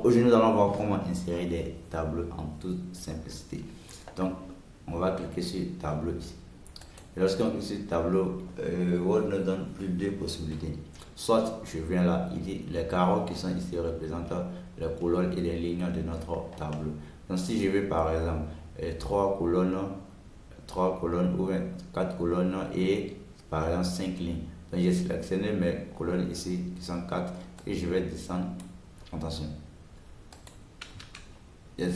Aujourd'hui, nous allons voir comment insérer des tableaux en toute simplicité. Donc, on va cliquer sur tableau ici. Et lorsqu'on clique sur tableau, Word nous donne plus de possibilités. Soit je viens là, il dit les carreaux qui sont ici représentent les colonnes et les lignes de notre tableau. Donc, si je veux par exemple 3 colonnes ou 4 colonnes et par exemple 5 lignes. Donc, j'ai sélectionné mes colonnes ici qui sont 4 et je vais descendre. Attention. J'ai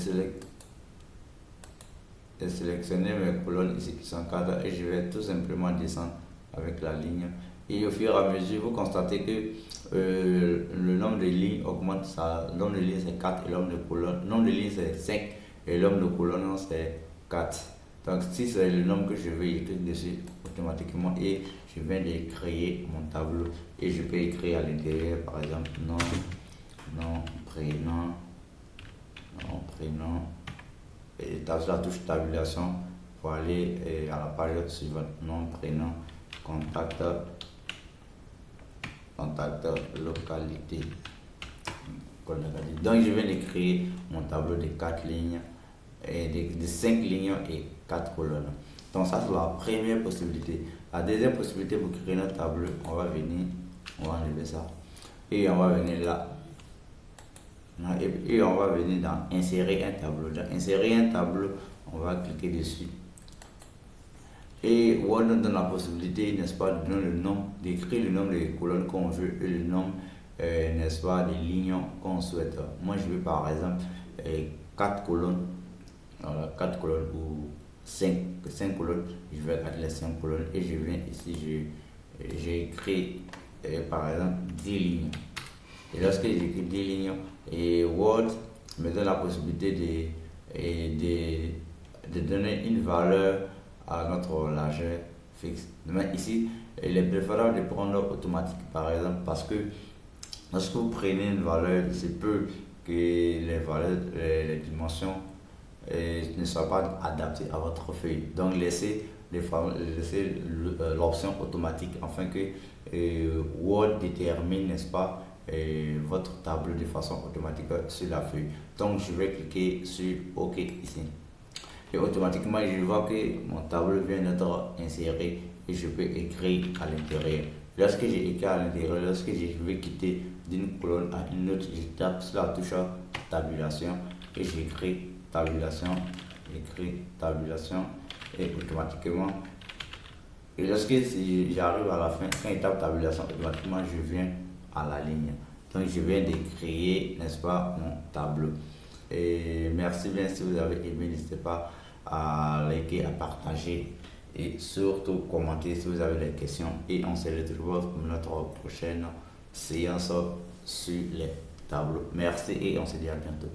sélectionné mes colonnes ici qui sont 4 et je vais tout simplement descendre avec la ligne. Et au fur et à mesure, vous constatez que le nombre de lignes augmente. Le nombre de lignes c'est 4 et le nombre de lignes c'est 5 et le nombre de colonnes c'est 4. Donc si c'est le nombre que je veux, je clique dessus automatiquement et je viens de créer mon tableau. Et je peux écrire à l'intérieur par exemple prénom. Et tape la touche tabulation pour aller à la page suivante. Nom, prénom, contact, localité. Donc je viens de créer mon tableau de 4 lignes, et de 5 lignes et 4 colonnes. Donc ça c'est la première possibilité. La deuxième possibilité pour créer notre tableau, on va enlever ça. Et on va venir là. Et on va venir dans insérer un tableau. Dans insérer un tableau, on va cliquer dessus. Et Word nous donne la possibilité, n'est-ce pas, de donner le nom, d'écrire le nombre de colonnes qu'on veut et le nombre, n'est-ce pas, des lignes qu'on souhaite. Moi, je veux par exemple 4 colonnes, 4 colonnes ou 5 colonnes. Je vais regarder les 5 colonnes et je viens ici, j'ai écrit par exemple 10 lignes. Et lorsque j'écris 10 lignes, et Word me donne la possibilité de donner une valeur à notre largeur fixe. Mais ici, il est préférable de prendre automatique par exemple parce que lorsque vous prenez une valeur, il se peut que les valeurs, les dimensions ne soient pas adaptées à votre feuille. Donc laissez l'option automatique afin que Word détermine, n'est-ce pas, votre tableau de façon automatique sur la feuille. Donc je vais cliquer sur OK ici. Et automatiquement je vois que mon tableau vient d'être inséré et je peux écrire à l'intérieur. Lorsque j'ai écrit à l'intérieur, lorsque je vais quitter d'une colonne à une autre, je tape sur la touche tabulation et j'écris tabulation, et automatiquement. Et lorsque j'arrive à la fin, quand il tape tabulation, automatiquement je viens à la ligne. Donc je viens de créer, n'est-ce pas, mon tableau. Et merci bien, si vous avez aimé, n'hésitez pas à liker, à partager et surtout commenter si vous avez des questions. Et on se retrouve pour notre prochaine séance sur les tableaux. Merci et on se dit à bientôt.